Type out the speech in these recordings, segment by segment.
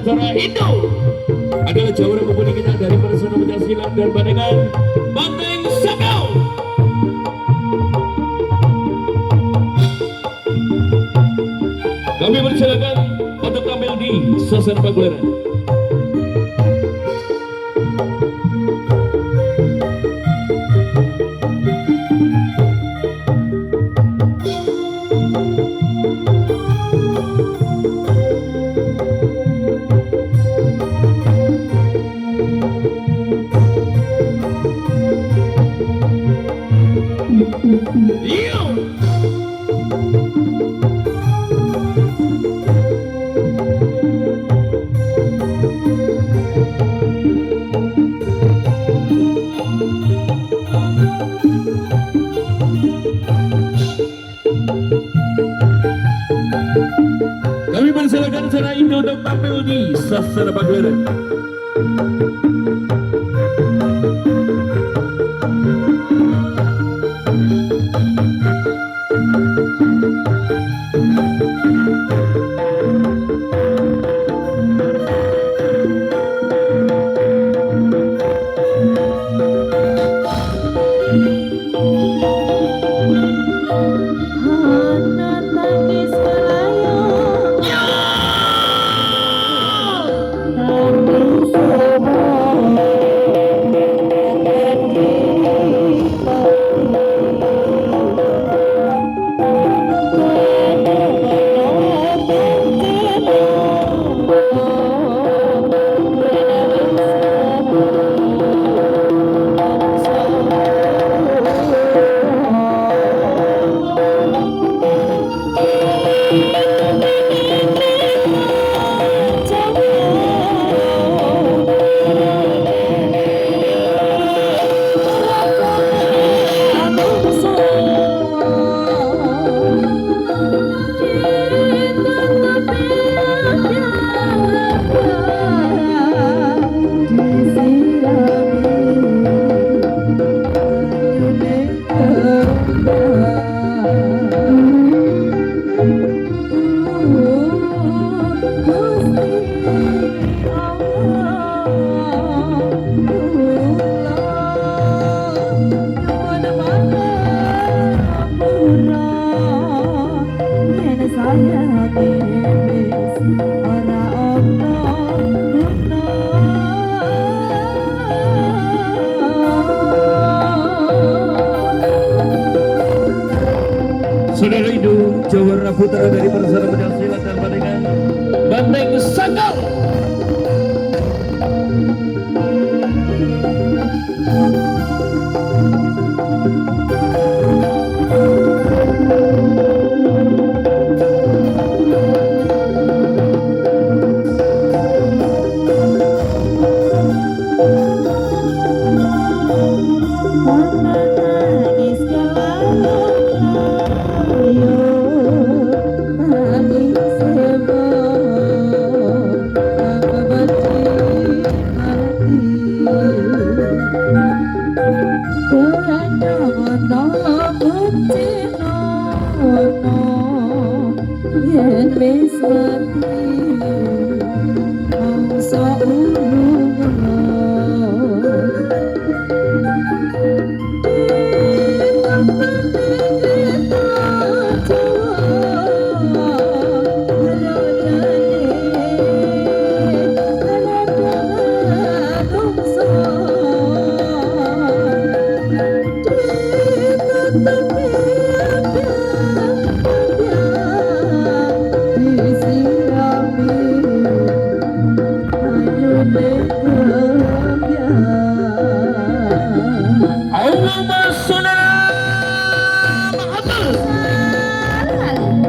Persona Indo adalah jawara pemudi kita dari Persona Pencaksilat dan Bandengan Banteng Sakau. Kami persilakan untuk tampil di sasar pagelaran. Kami persilakan Persona Indo untuk tampil di sasana pagelaran. Saudara Indo, jawara putra dari Persona Pencaksilat dan Bandengan Banteng Sakau.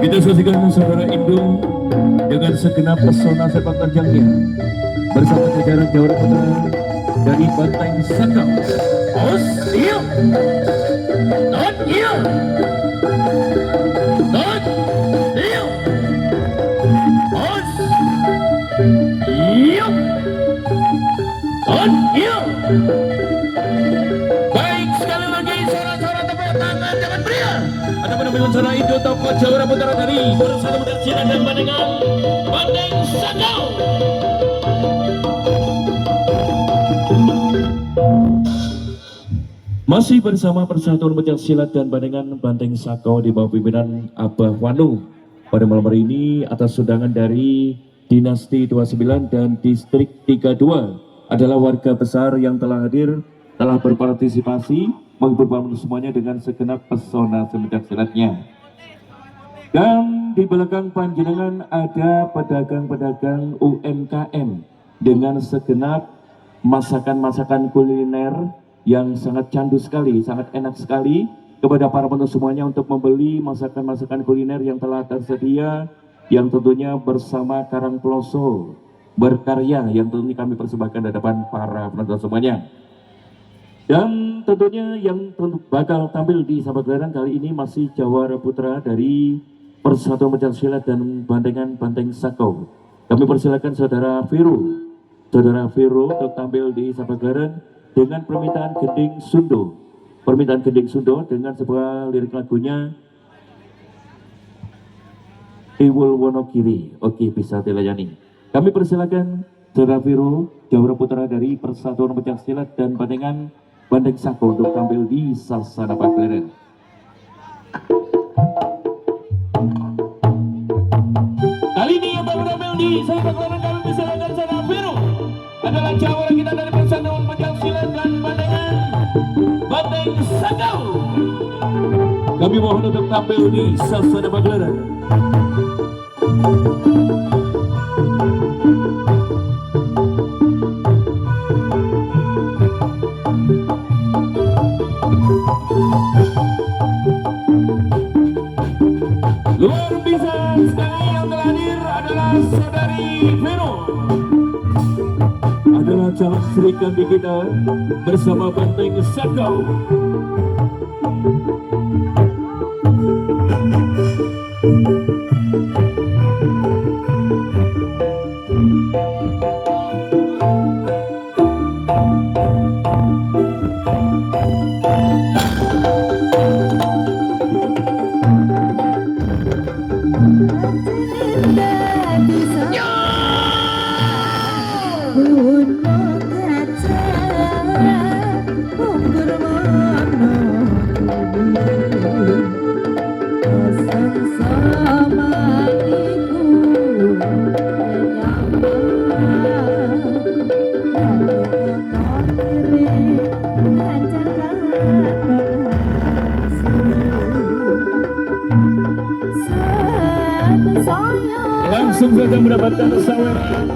Kita saksikan saudara Indo dengan segenap pesona sepak terjangnya bersama jajaran jawara putra dari Banteng Sakau. Os, iya, not iya, not iya, os, iya, on iya. Baik, sekali lagi sorak-sorak tepuk tangan jangan beriak. Ada menemukan Persona Indo tokoh jawara putra dari Persona Pencaksilat dan Bandengan Banteng Sakau. Masih bersama Persatuan Pencak Silat dan Bandengan Banteng Sakau di bawah pimpinan Abah Wanu. Pada malam hari ini atas undangan dari Dinasti 29 dan Distrik 32 adalah warga besar yang telah hadir, telah berpartisipasi, menghibur semuanya dengan segenap pesona semencak silatnya. Dan di belakang panjenengan ada pedagang-pedagang UMKM dengan segenap masakan-masakan kuliner yang sangat candu sekali, sangat enak sekali kepada para penonton semuanya untuk membeli masakan-masakan kuliner yang telah tersedia, yang tentunya bersama Karang Ploso berkarya yang tentunya kami persembahkan di hadapan para penonton semuanya. Dan tentunya yang bakal tampil di Sabak Gelaran kali ini masih Jawara Putra dari Persatuan Pencak Silat dan Bandengan Banteng Sakau. Kami persilakan Saudara Vero untuk tampil di Sabak Gelaran dengan permintaan Gending Sundo. Permintaan Gending Sundo dengan sebuah lirik lagunya Iwul Wonogiri. Oke, bisa dilayani. Kami persilakan Saudara Vero, Jawara Putra dari Persatuan Pencak Silat dan Bandengan Banteng Sakau untuk tampil di Sasana Pagelaran. Kali ini yang baru tampil di Sasana Pagelaran kami persilakan Saudara Vero adalah jawara kita dari Persatuan Pencak Silat dan Bandengan Banteng Sakau. Kami mohon untuk tampil di Sasana Pagelaran. Luar biasa sekali yang telah hadir adalah Saudari Vero, adalah calon Sri Kandi kita bersama Banteng Sakau. Langsung saja mendapatkan saweran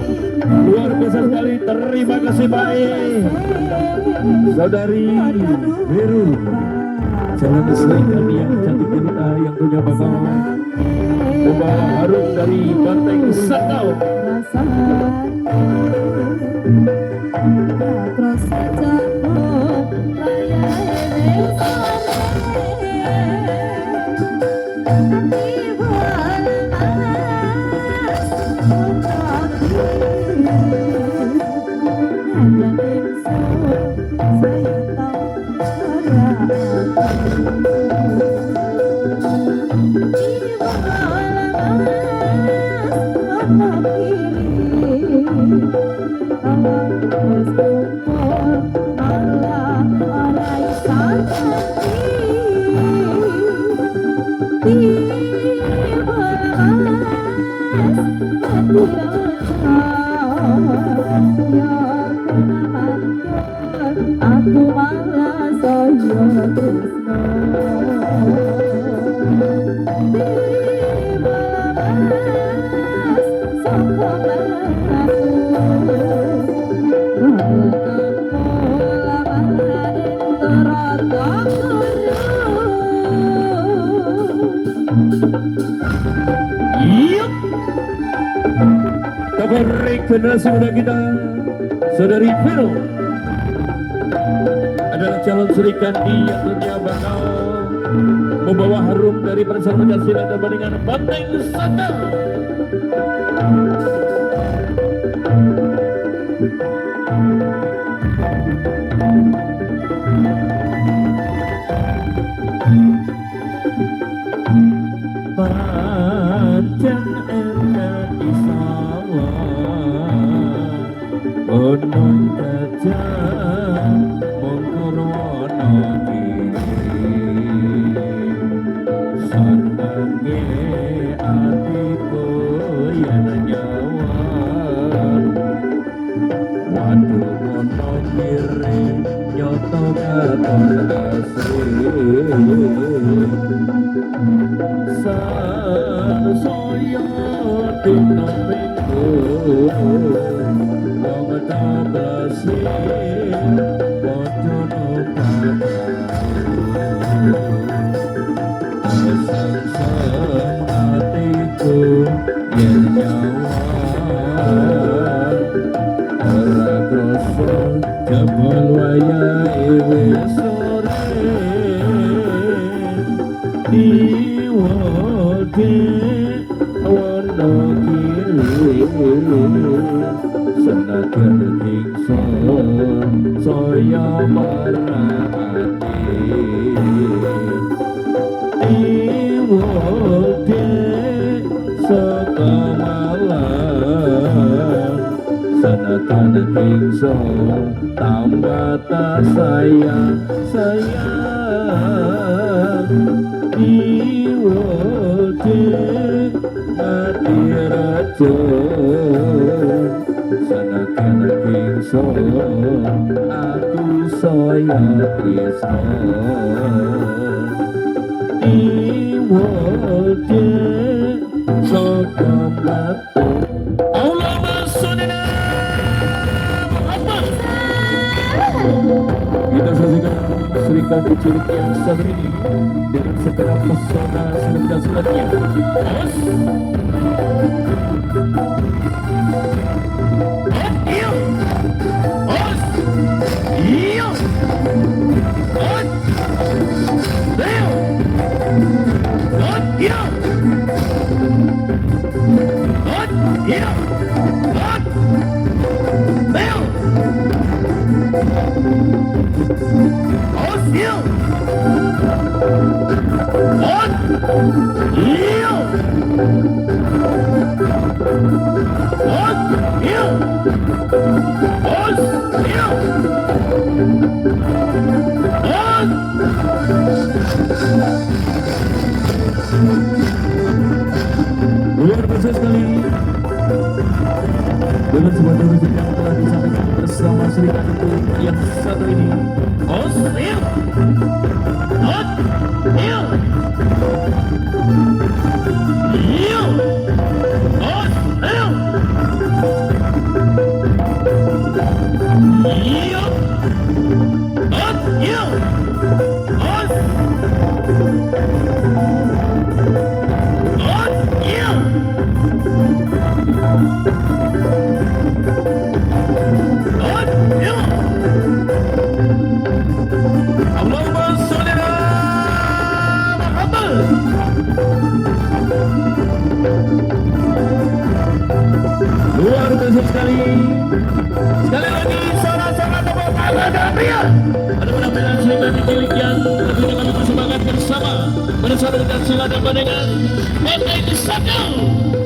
luar biasa sekali. Terima kasih baik Saudari Vero, calon Sri Kandi yang cantik kita yang punya bakal membawa harum dari Banteng Sakau. Aku malah saya tresno Yup, kabar generasi muda kita, Saudari Vero adalah calon Sri Kandi yang tentunya bakal membawa harum dari Persatuan Pencak Silat dan Bandengan Banteng Sakau. Panjang enak di sawah, onong gajah mongkorono Sansaya dina minggu wong tablasi padha nopang sang atiku yen nyawa ora krasa jebul wayahe wis sore diwode wana kiri senajan kingsa saya marani diwode saka malam senajan kingsa tambah tak sayang diwode mati racun senajan kingsa aku saya tresno diwode saka mati Allahumma sholli ala kita saksikan Serikah kecil yang satu ini dengan segenap pesona selanjutnya. Luar biasa sekali dengan sebuah musik yang telah disampaikan bersama Serikat itu yang satu ini. Luar biasa sekali. Sekali lagi sorak-sorak tepuk tangan dan riang. Ada penampilan Serikat cilik yang tentunya kami persembahkan bersama dengan Silat dan Pandangan. Pantai di Sabang.